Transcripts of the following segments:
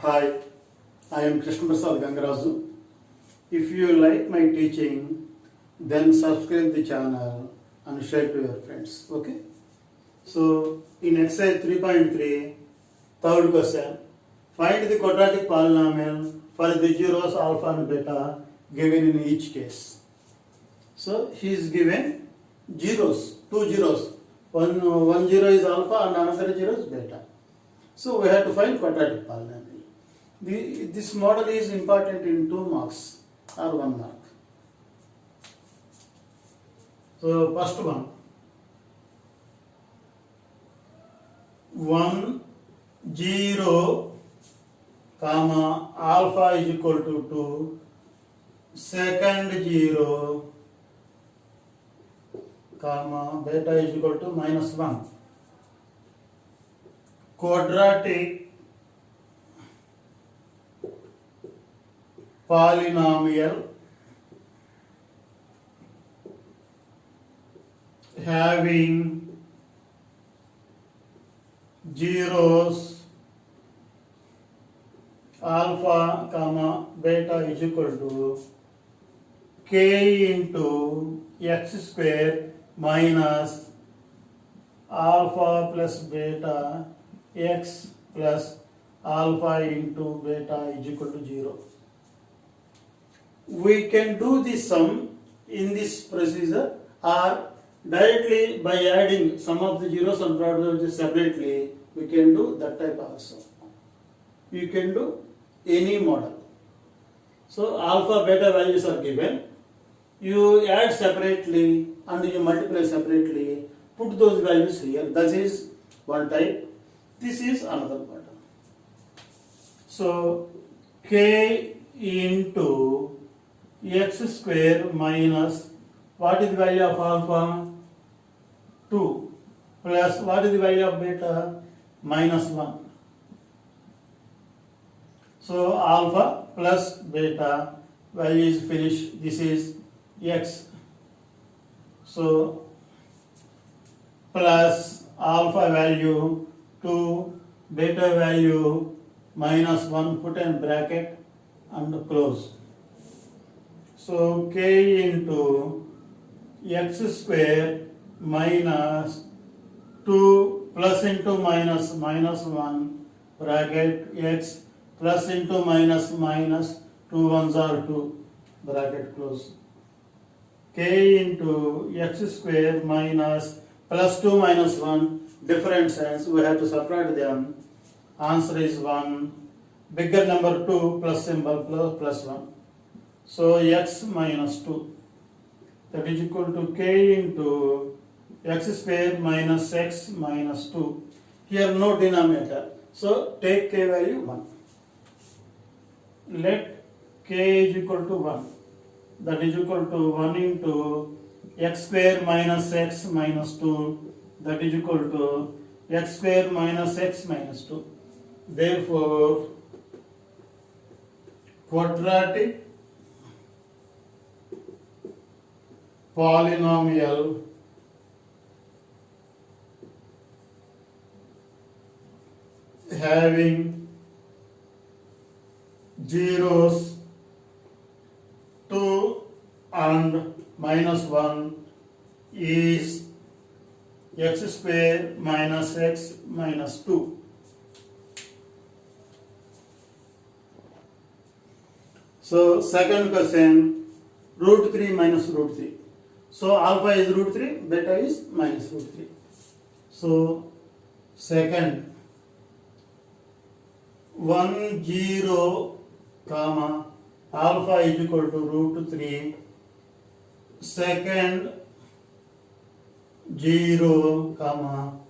Hi, I am Krishna Prasad Gangaraju. If you like my teaching, then subscribe the channel and share to your friends. Okay? So, in exercise 3.3, third question, find the quadratic polynomial for the zeros alpha and beta given in each case. So, he is given zeros, two zeros. One zero is alpha and another zero is beta. So, we have to find quadratic polynomial. This model is important in 2 marks or 1 mark. So first one, 1 0 comma alpha is equal to 2, second 0 comma beta is equal to minus 1. Quadratic polynomial having zeros alpha comma beta is equal to k into x square minus alpha plus beta x plus alpha into beta is equal to 0. We can do the sum in this procedure or directly by adding sum of the zeros and products separately. We can do that type also. You can do any model. So alpha beta values are given. You add separately and you multiply separately. Put those values here. That is one type. This is another model. So k into x square minus what is the value of alpha? 2 plus what is the value of beta? Minus 1. So alpha plus beta value is finished. This is x. So plus alpha value 2, beta value minus 1, put in bracket and close. So k into x square minus 2 plus into minus minus 1 bracket x plus into minus minus 2 ones are 2 bracket close. K into x square minus plus 2 minus 1 different signs, we have to subtract them. Answer is 1. Bigger number 2 plus symbol plus 1. So x minus 2, that is equal to k into x square minus x minus 2. Here no denominator. So take k value 1. Let k is equal to 1. That is equal to 1 into x square minus x minus 2. That is equal to x square minus x minus 2. Therefore, quadratic polynomial having zeros 2 and minus 1 is x square minus x minus 2. So second question, root 3 minus root 3. So alpha is root 3, beta is minus root 3. So second, 1 0 comma alpha is equal to root 3. Second 0 comma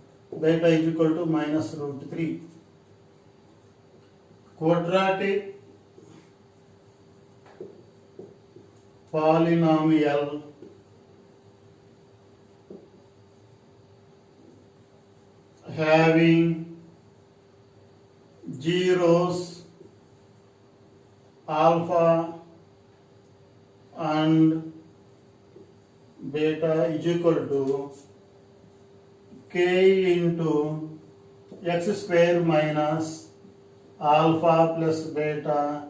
beta is equal to minus root 3. Quadratic polynomial having zeros alpha and beta is equal to k into x square minus alpha plus beta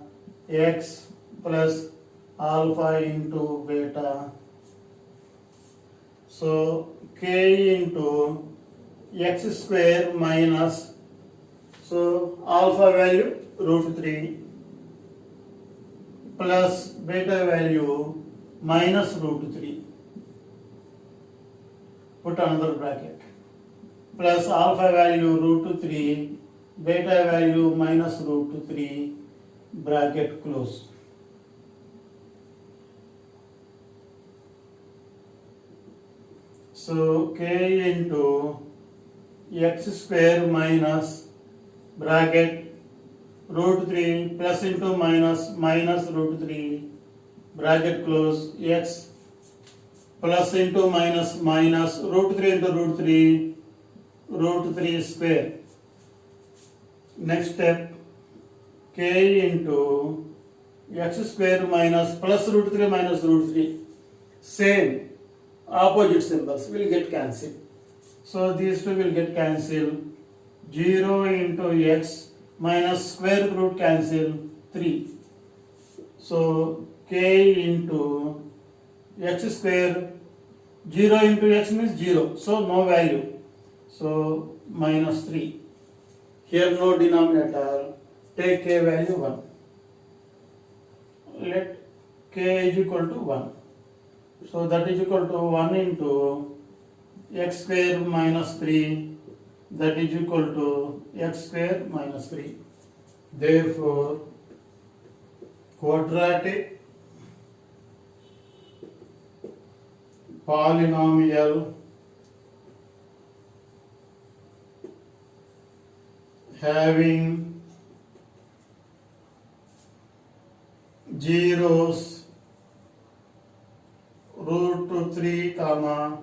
x plus alpha into beta. So k into x square minus, so alpha value root 3 plus beta value minus root 3. Put another bracket. Plus alpha value root 3, beta value minus root 3, bracket close. So k into x square minus bracket root 3 plus into minus minus root 3 bracket close x plus into minus minus root 3 into root 3 square. Next step, k into x square minus plus root 3 minus root 3. Same opposite symbols will get cancelled. So these two will get cancelled. 0 into x minus square root cancel 3. So k into x square, 0 into x means 0. So no value. So minus 3. Here no denominator. Take k value 1. Let k is equal to 1. So that is equal to 1 into x square minus 3, that is equal to x square minus 3. Therefore, quadratic polynomial having zeros root 3 comma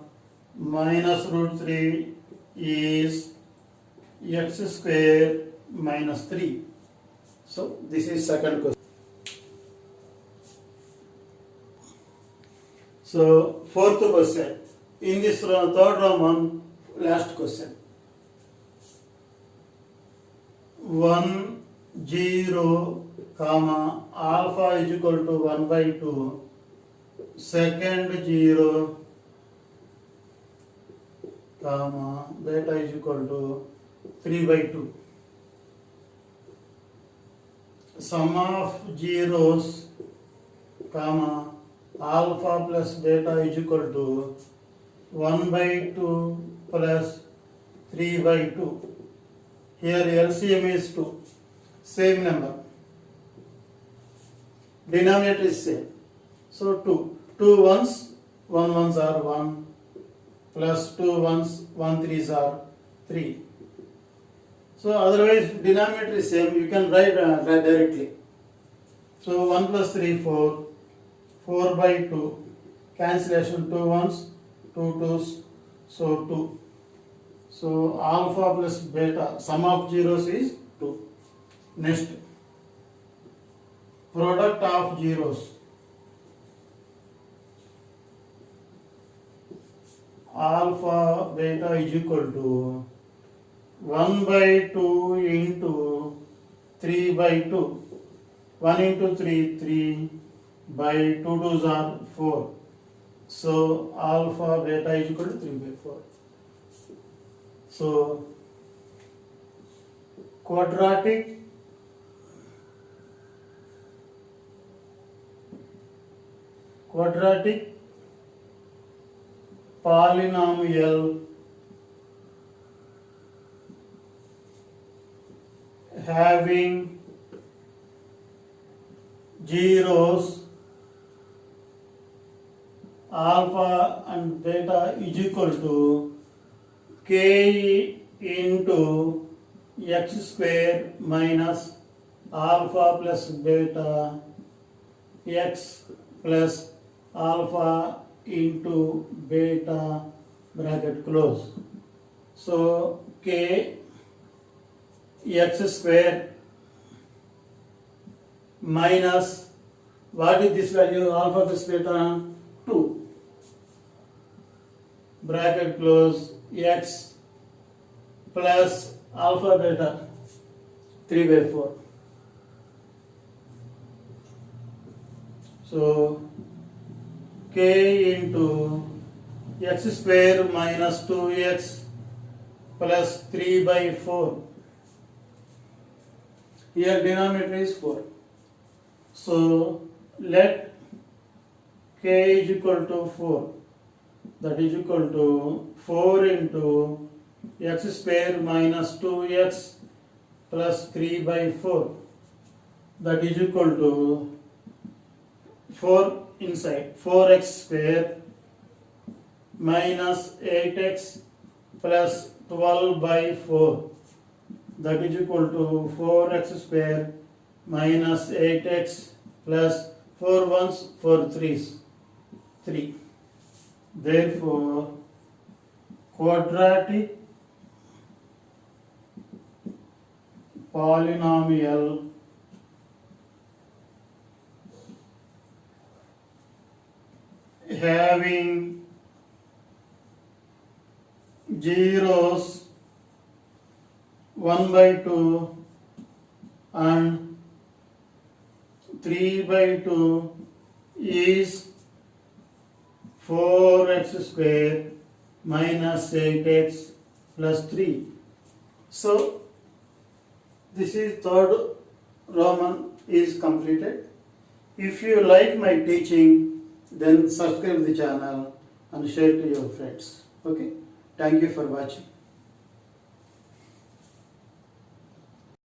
minus root 3 is x square minus 3. So this is second question. So fourth question. In this third Roman, last question. 1 0 comma alpha is equal to 1 by 2. Second 0 comma beta is equal to 3 by 2. Sum of zeros comma alpha plus beta is equal to 1 by 2 plus 3 by 2. Here LCM is 2. Same number. Denominator is same. So 2. 2 ones, 1 ones are 1, plus 2 ones, 1 threes are 3. So otherwise denominator is same, you can write directly. So 1 plus 3, 4, 4 by 2, cancellation 2 ones, 2 twos, so 2. So alpha plus beta, sum of zeros is 2. Next, product of zeros. Alpha beta is equal to 1 by 2 into 3 by 2. 1 into 3, 3 by 2 twos are 4. So alpha beta is equal to 3 by 4. So quadratic polynomial having zeros alpha and beta is equal to k into x square minus alpha plus beta x plus alpha into beta bracket close. So k x square minus, what is this value, alpha plus beta, 2, bracket close, x plus alpha beta 3 by 4. So k into x square minus 2x plus 3 by 4. Here denominator is 4. So let k is equal to 4. That is equal to 4 into x square minus 2x plus 3 by 4. That is equal to 4 inside 4x square minus 8x plus 12 by 4. That is equal to 4x square minus 8x plus 4 ones 4 threes 3. Therefore, quadratic polynomial having zeros 1 by 2 and 3 by 2 is 4x square minus 8x plus 3. So this is third Roman is completed. If you like my teaching, then subscribe the channel and share to your friends. Okay, thank you for watching.